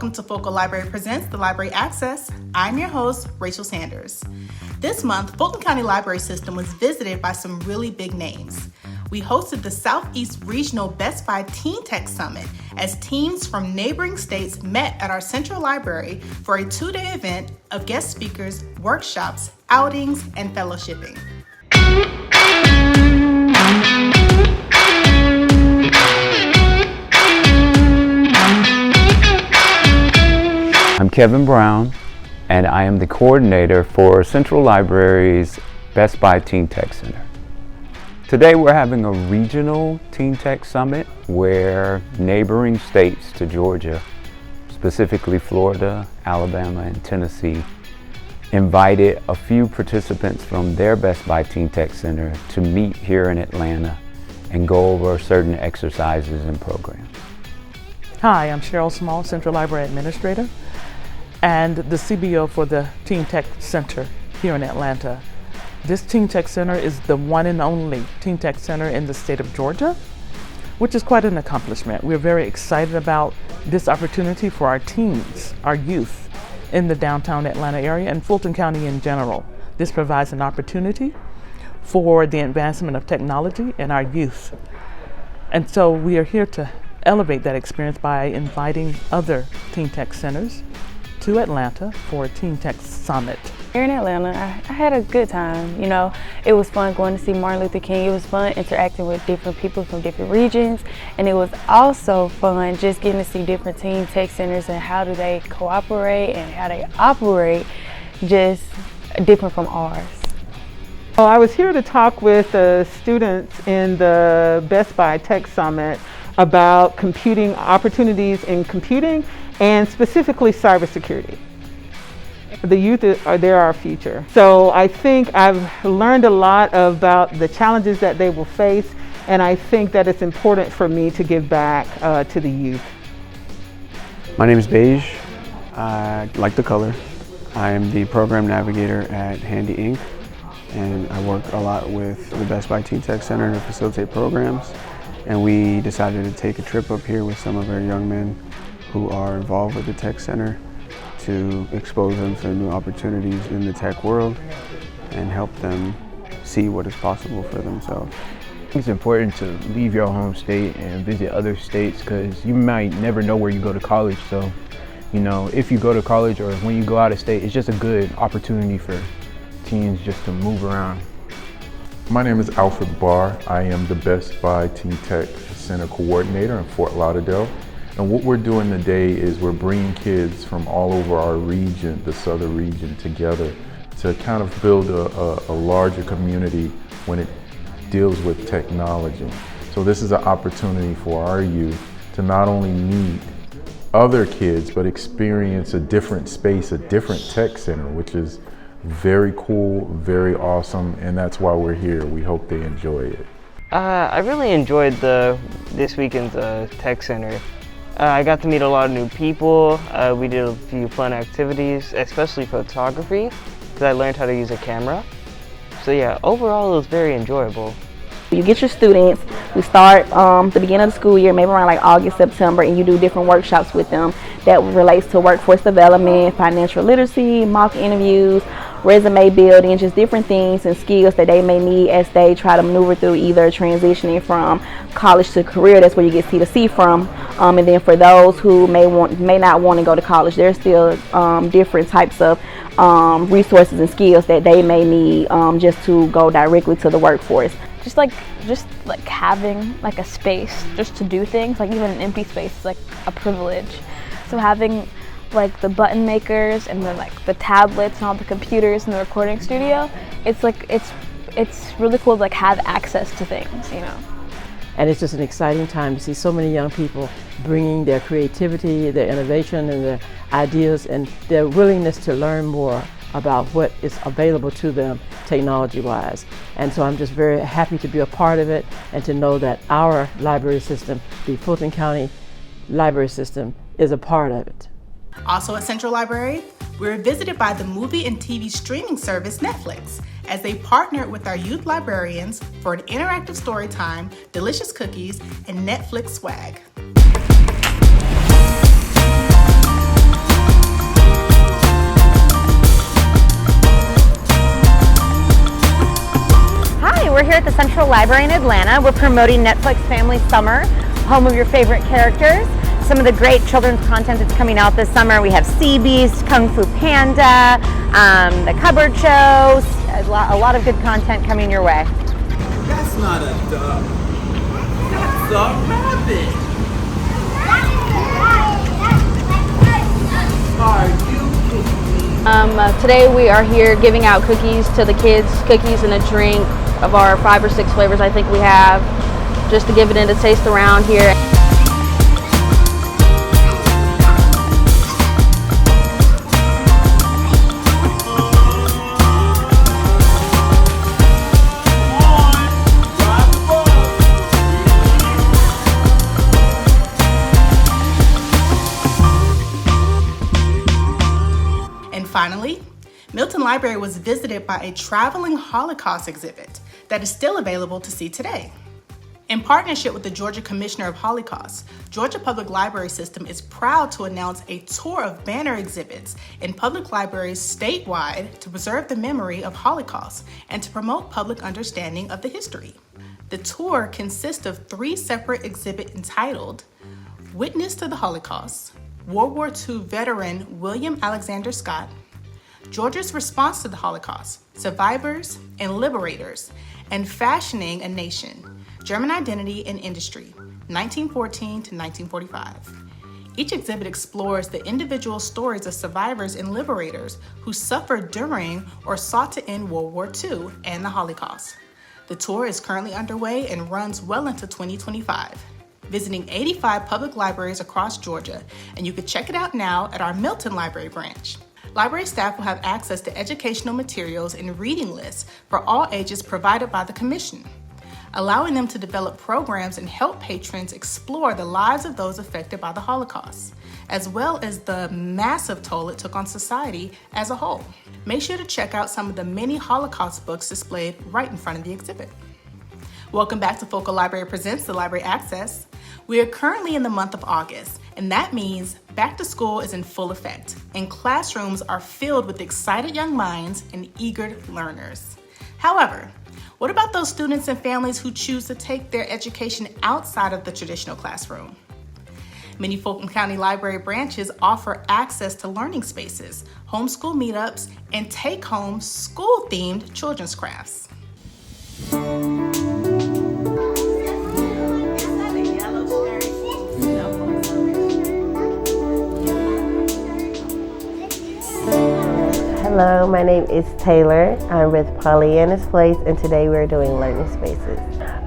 Welcome to Focal Library Presents the Library Access. I'm your host, Rachel Sanders. This month, Fulton County Library System was visited by some really big names. We hosted the Southeast Regional Best Buy Teen Tech Summit as teams from neighboring states met at our central library for a 2-day event of guest speakers, workshops, outings, and fellowshipping. I'm Kevin Brown, and I am the coordinator for Central Library's Best Buy Teen Tech Center. Today we're having a regional Teen Tech Summit where neighboring states to Georgia, specifically Florida, Alabama, and Tennessee, invited a few participants from their Best Buy Teen Tech Center to meet here in Atlanta and go over certain exercises and programs. Hi, I'm Cheryl Small, Central Library Administrator and the CBO for the Teen Tech Center here in Atlanta. This Teen Tech Center is the one and only Teen Tech Center in the state of Georgia, which is quite an accomplishment. We're very excited about this opportunity for our teens, our youth in the downtown Atlanta area and Fulton County in general. This provides an opportunity for the advancement of technology and our youth. And so we are here to elevate that experience by inviting other Teen Tech Centers to Atlanta for a Teen Tech Summit. Here in Atlanta, I had a good time. You know, it was fun going to see Martin Luther King. It was fun interacting with different people from different regions. And it was also fun just getting to see different Teen Tech Centers and how do they cooperate and how they operate just different from ours. Well, I was here to talk with the students in the Best Buy Tech Summit about computing opportunities in computing and specifically cybersecurity. The youth they're our future. So I think I've learned a lot about the challenges that they will face, and I think that it's important for me to give back to the youth. My name is Beige. I like the color. I am the program navigator at Handy Inc. and I work a lot with the Best Buy Teen Tech Center to facilitate programs. And we decided to take a trip up here with some of our young men who are involved with the Tech Center to expose them to new opportunities in the tech world and help them see what is possible for themselves. It's important to leave your home state and visit other states because you might never know where you go to college. So, you know, if you go to college or when you go out of state, it's just a good opportunity for teens just to move around. My name is Alfred Barr. I am the Best Buy Teen Tech Center Coordinator in Fort Lauderdale. And what we're doing today is we're bringing kids from all over our region, the southern region, together to kind of build a larger community when it deals with technology. So this is an opportunity for our youth to not only meet other kids, but experience a different space, a different tech center, which is very cool, very awesome, and that's why we're here. We hope they enjoy it. I really enjoyed this weekend's Tech Center. I got to meet a lot of new people. We did a few fun activities, especially photography, because I learned how to use a camera. So yeah, overall it was very enjoyable. You get your students, we start the beginning of the school year, maybe around like August, September, and you do different workshops with them that relates to workforce development, financial literacy, mock interviews, resume building, just different things and skills that they may need as they try to maneuver through either transitioning from college to career. That's where you get C2C from. And then for those who may not want to go to college, there's still different types of resources and skills that they may need just to go directly to the workforce. Just like having like a space just to do things, like even an empty space is like a privilege. So having like the button makers and then like the tablets and all the computers in the recording studio, it's really cool to like have access to things, you know. And it's just an exciting time to see so many young people bringing their creativity, their innovation, and their ideas, and their willingness to learn more about what is available to them technology-wise. And so I'm just very happy to be a part of it and to know that our library system, the Fulton County Library System, is a part of it. Also at Central Library, we were visited by the movie and TV streaming service Netflix as they partnered with our youth librarians for an interactive story time, delicious cookies, and Netflix swag. we're here at the Central Library in Atlanta. We're promoting Netflix Family Summer, home of your favorite characters. Some of the great children's content that's coming out this summer. We have Sea Beast, Kung Fu Panda, the Cupboard Show, a lot of good content coming your way. That's not a duck. That's a rabbit. Are you kidding me? Today we are here giving out cookies to the kids, cookies and a drink of our 5 or 6 flavors I think we have, just to give it a taste around here. Finally, Milton Library was visited by a traveling Holocaust exhibit that is still available to see today. In partnership with the Georgia Commissioner of Holocaust, Georgia Public Library System is proud to announce a tour of banner exhibits in public libraries statewide to preserve the memory of Holocaust and to promote public understanding of the history. The tour consists of 3 separate exhibits entitled Witness to the Holocaust, World War II veteran William Alexander Scott, Georgia's Response to the Holocaust, Survivors and Liberators, and Fashioning a Nation, German Identity and Industry, 1914 to 1945. Each exhibit explores the individual stories of survivors and liberators who suffered during or sought to end World War II and the Holocaust. The tour is currently underway and runs well into 2025. Visiting 85 public libraries across Georgia, and you can check it out now at our Milton Library branch. Library staff will have access to educational materials and reading lists for all ages provided by the Commission, allowing them to develop programs and help patrons explore the lives of those affected by the Holocaust, as well as the massive toll it took on society as a whole. Make sure to check out some of the many Holocaust books displayed right in front of the exhibit. Welcome back to Focal Library Presents the Library Access. We are currently in the month of August, and that means back to school is in full effect, and classrooms are filled with excited young minds and eager learners. However, what about those students and families who choose to take their education outside of the traditional classroom? Many Fulton County Library branches offer access to learning spaces, homeschool meetups, and take-home school-themed children's crafts. Hello, my name is Taylor. I'm with Pollyanna's Place, and today we're doing learning spaces.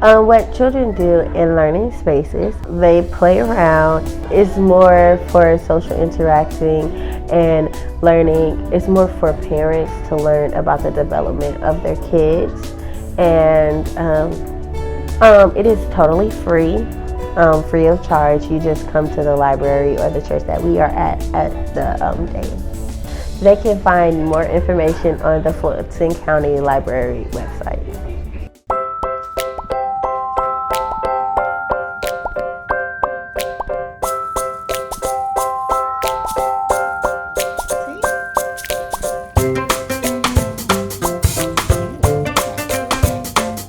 What children do in learning spaces, they play around. It's more for social interacting and learning. It's more for parents to learn about the development of their kids. And it is totally free, free of charge. You just come to the library or the church that we are at the day. They can find more information on the Fulton County Library website.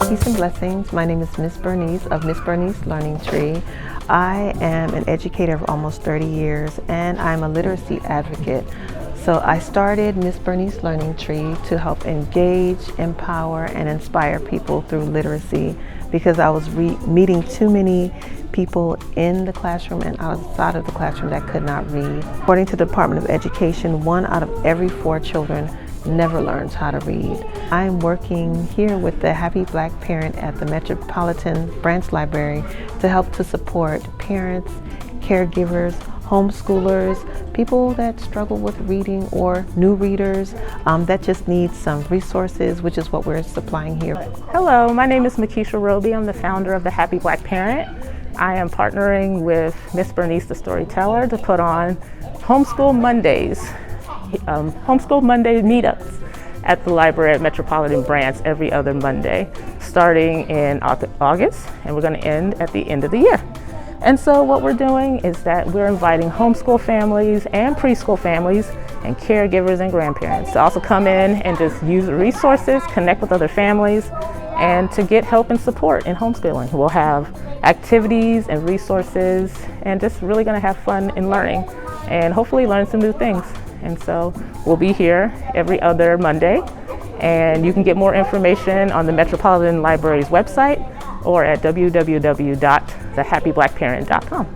Peace and blessings. My name is Miss Bernice of Miss Bernice Learning Tree. I am an educator of almost 30 years, and I'm a literacy advocate. So I started Miss Bernice Learning Tree to help engage, empower, and inspire people through literacy because I was meeting too many people in the classroom and outside of the classroom that could not read. According to the Department of Education, 1 out of every 4 children never learns how to read. I'm working here with the Happy Black Parent at the Metropolitan Branch Library to help to support parents, caregivers, homeschoolers, people that struggle with reading or new readers that just need some resources, which is what we're supplying here. Hello, my name is Makisha Roby. I'm the founder of the Happy Black Parent. I am partnering with Miss Bernice the Storyteller to put on Homeschool Mondays, Homeschool Monday meetups at the library at Metropolitan Branch every other Monday, starting in August, and we're going to end at the end of the year. And so what we're doing is that we're inviting homeschool families and preschool families and caregivers and grandparents to also come in and just use the resources, connect with other families, and to get help and support in homeschooling. We'll have activities and resources and just really going to have fun in learning and hopefully learn some new things. And so we'll be here every other Monday, and you can get more information on the Metropolitan Library's website or at www.thehappyblackparent.com.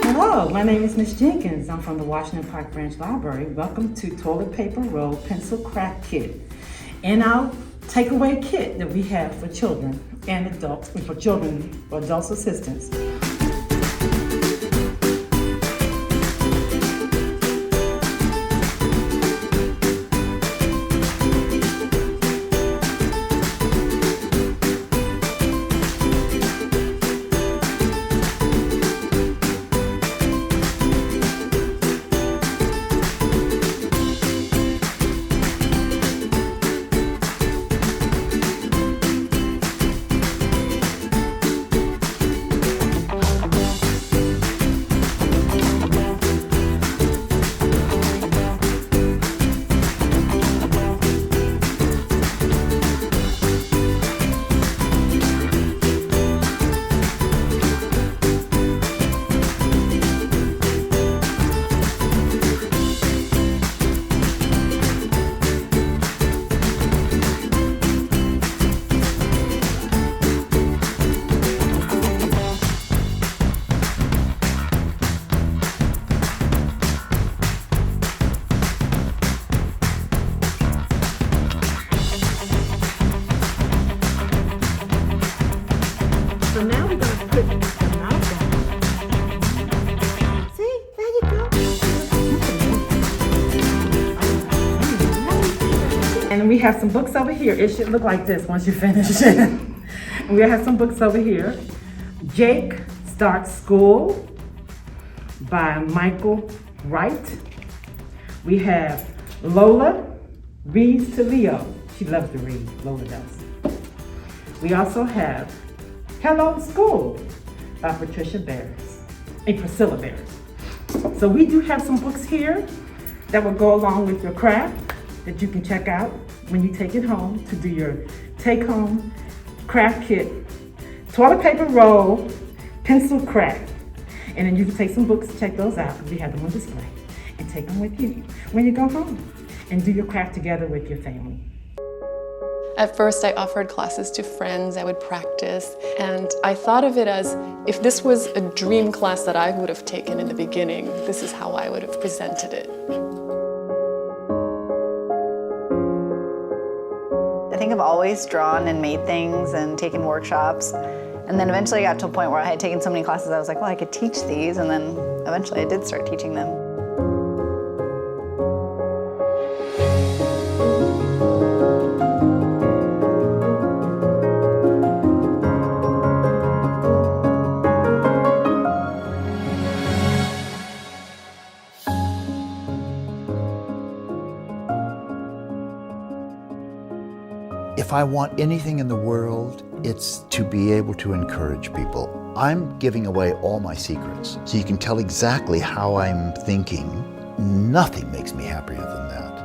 Hello, my name is Ms. Jenkins. I'm from the Washington Park Branch Library. Welcome to Toilet Paper Roll Pencil Craft Kit and our takeaway kit that we have for children and adults, for adults assistance. So now we're going to put the mouth on. See, there you go. And we have some books over here. It should look like this once you finish it. And we have some books over here. Jake Starts School by Michael Wright. We have Lola Reads to Leo. She loves to read, Lola does. We also have Hello School by Priscilla Bears. So we do have some books here that will go along with your craft that you can check out when you take it home to do your take-home craft kit, toilet paper roll, pencil craft. And then you can take some books, check those out, because we have them on display, and take them with you when you go home and do your craft together with your family. At first, I offered classes to friends I would practice, and I thought of it as if this was a dream class that I would have taken in the beginning, this is how I would have presented it. I think I've always drawn and made things and taken workshops, and then eventually I got to a point where I had taken so many classes I was like, well, I could teach these, and then eventually I did start teaching them. If I want anything in the world, it's to be able to encourage people. I'm giving away all my secrets, so you can tell exactly how I'm thinking. Nothing makes me happier than that.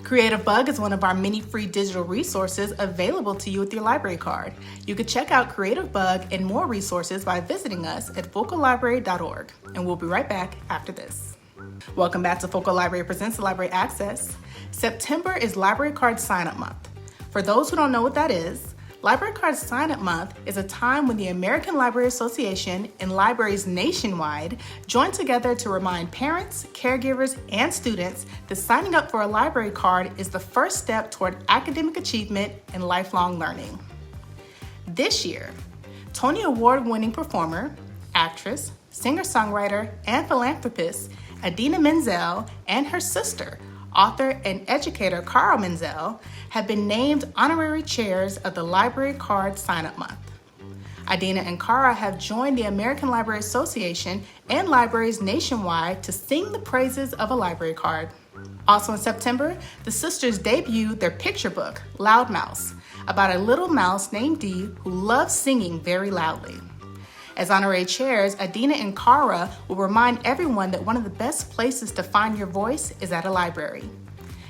Creative Bug is one of our many free digital resources available to you with your library card. You can check out Creative Bug and more resources by visiting us at focallibrary.org. And we'll be right back after this. Welcome back to Focal Library Presents the Library Access. September is Library Card Sign-Up Month. For those who don't know what that is, Library Card Sign-Up Month is a time when the American Library Association and libraries nationwide join together to remind parents, caregivers, and students that signing up for a library card is the first step toward academic achievement and lifelong learning. This year, Tony Award-winning performer, actress, singer-songwriter, and philanthropist Idina Menzel and her sister, author and educator Cara Menzel, have been named honorary chairs of the Library Card Sign-Up Month. Idina and Cara have joined the American Library Association and libraries nationwide to sing the praises of a library card. Also in September, the sisters debuted their picture book, Loud Mouse, about a little mouse named Dee who loves singing very loudly. As honorary chairs, Adina and Cara will remind everyone that one of the best places to find your voice is at a library.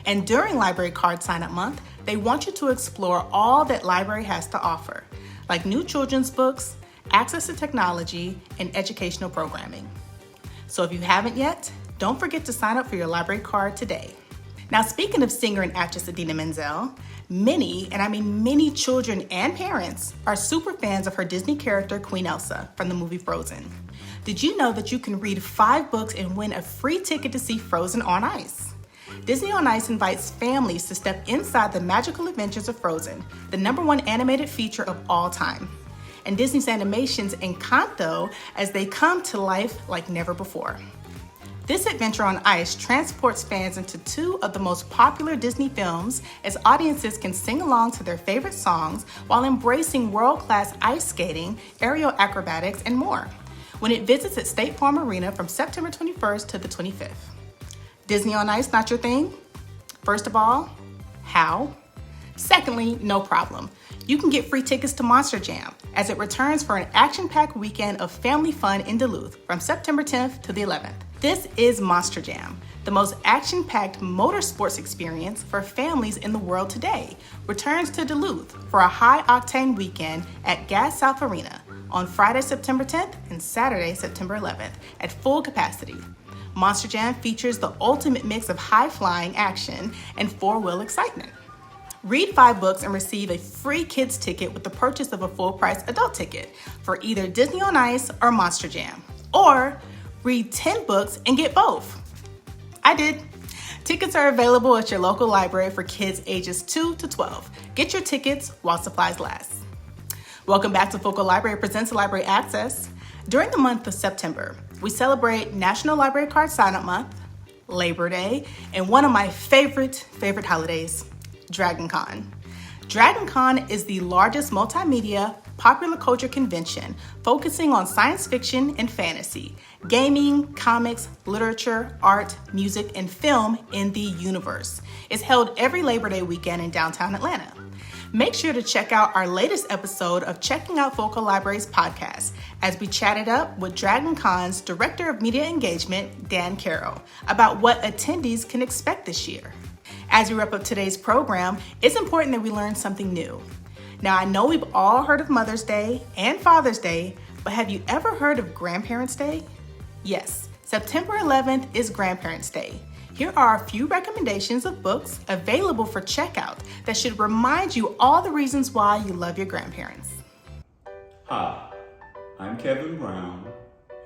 And during Library Card Sign-Up Month, they want you to explore all that library has to offer, like new children's books, access to technology, and educational programming. So if you haven't yet, don't forget to sign up for your library card today. Now, speaking of singer and actress Idina Menzel, many, and I mean many children and parents are super fans of her Disney character Queen Elsa from the movie Frozen. Did you know that you can read 5 books and win a free ticket to see Frozen on Ice? Disney on Ice invites families to step inside the magical adventures of Frozen, the #1 animated feature of all time, and Disney's animations Encanto as they come to life like never before. This adventure on ice transports fans into 2 of the most popular Disney films as audiences can sing along to their favorite songs while embracing world-class ice skating, aerial acrobatics, and more when it visits at State Farm Arena from September 21st to the 25th. Disney on Ice not your thing? First of all, how? Secondly, no problem. You can get free tickets to Monster Jam as it returns for an action-packed weekend of family fun in Duluth from September 10th to the 11th. This is Monster Jam, the most action-packed motorsports experience for families in the world today, returns to Duluth for a high-octane weekend at Gas South Arena on Friday, September 10th and Saturday, September 11th at full capacity. Monster Jam features the ultimate mix of high-flying action and 4-wheel excitement. Read 5 books and receive a free kids ticket with the purchase of a full-price adult ticket for either Disney on Ice or Monster Jam. Or read 10 books and get both. I did. Tickets are available at your local library for kids ages 2 to 12. Get your tickets while supplies last. Welcome back to Focal Library Presents Library Access. During the month of September, we celebrate National Library Card Sign-Up Month, Labor Day, and one of my favorite holidays, Dragon Con. Dragon Con is the largest multimedia popular culture convention focusing on science fiction and fantasy, gaming, comics, literature, art, music, and film in the universe. It's held every Labor Day weekend in downtown Atlanta. Make sure to check out our latest episode of Checking Out Focal Libraries podcast as we chatted up with Dragon Con's Director of Media Engagement, Dan Carroll, about what attendees can expect this year. As we wrap up today's program, it's important that we learn something new. Now, I know we've all heard of Mother's Day and Father's Day, but have you ever heard of Grandparents' Day? Yes, September 11th is Grandparents' Day. Here are a few recommendations of books available for checkout that should remind you all the reasons why you love your grandparents. Hi, I'm Kevin Brown,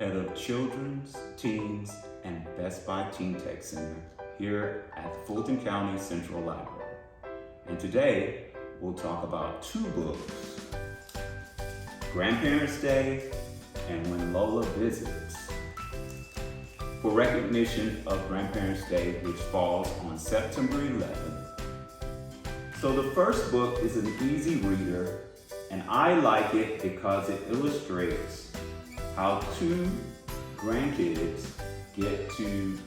head of Children's, Teens, and Best Buy Teen Tech Center here at the Fulton County Central Library. And today, we'll talk about 2 books, Grandparents' Day and When Lola Visits, for recognition of Grandparents' Day, which falls on September 11th. So the first book is an easy reader, and I like it because it illustrates how 2 grandkids get to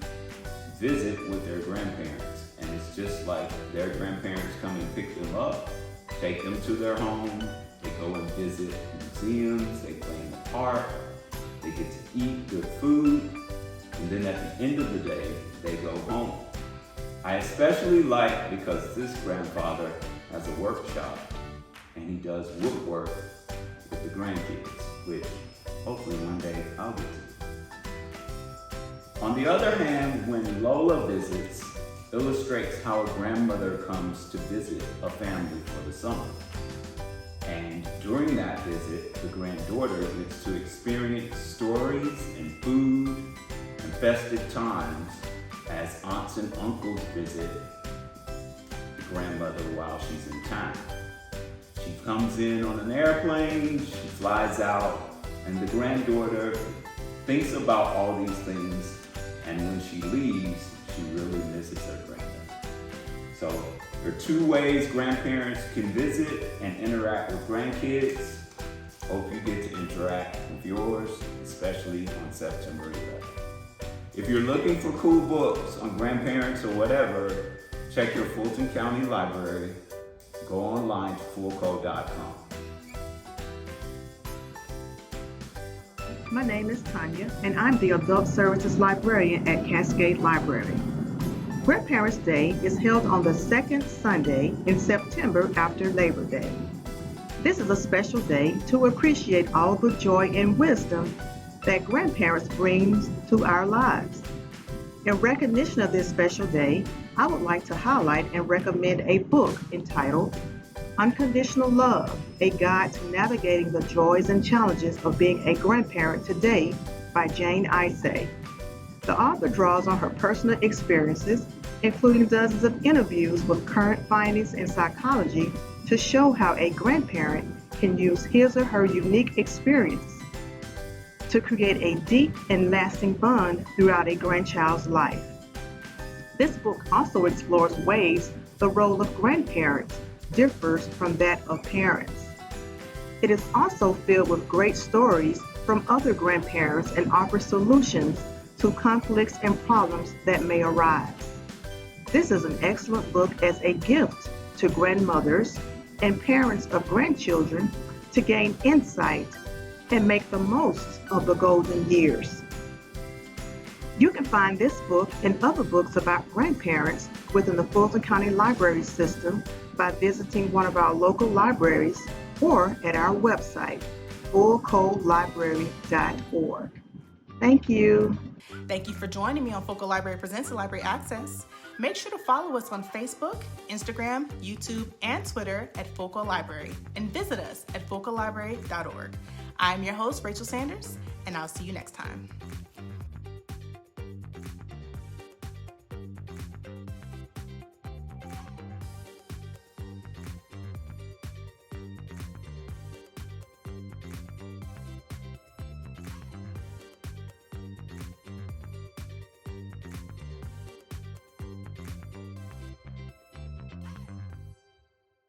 visit with their grandparents. And it's just like their grandparents come and pick them up, take them to their home, they go and visit museums, they play in the park, they get to eat good food, and then at the end of the day, they go home. I especially like because this grandfather has a workshop and he does woodwork with the grandkids, which hopefully one day I'll get to. On the other hand, When Lola Visits illustrates how a grandmother comes to visit a family for the summer. And during that visit, the granddaughter gets to experience stories and food and festive times as aunts and uncles visit the grandmother while she's in town. She comes in on an airplane, she flies out, and the granddaughter thinks about all these things, and when she leaves, she really misses her granddaughter. So there are 2 ways grandparents can visit and interact with grandkids. Hope you get to interact with yours, especially on September 11th. If you're looking for cool books on grandparents or whatever, check your Fulton County Library. Go online to fulco.com. My name is Tanya, and I'm the Adult Services Librarian at Cascade Library. Grandparents' Day is held on the second Sunday in September after Labor Day. This is a special day to appreciate all the joy and wisdom that grandparents bring to our lives. In recognition of this special day, I would like to highlight and recommend a book entitled Unconditional Love, A Guide to Navigating the Joys and Challenges of Being a Grandparent Today by Jane Isay. The author draws on her personal experiences, including dozens of interviews with current findings in psychology, to show how a grandparent can use his or her unique experience to create a deep and lasting bond throughout a grandchild's life. This book also explores ways the role of grandparents differs from that of parents. It is also filled with great stories from other grandparents and offers solutions to conflicts and problems that may arise. This is an excellent book as a gift to grandmothers and parents of grandchildren to gain insight and make the most of the golden years. You can find this book and other books about grandparents within the Fulton County Library System by visiting one of our local libraries or at our website, fullcoalibrary.org. Thank you. Thank you for joining me on Focal Library Presents the Library Access. Make sure to follow us on Facebook, Instagram, YouTube, and Twitter at Focal Library, and visit us at focallibrary.org. I'm your host, Rachel Sanders, and I'll see you next time.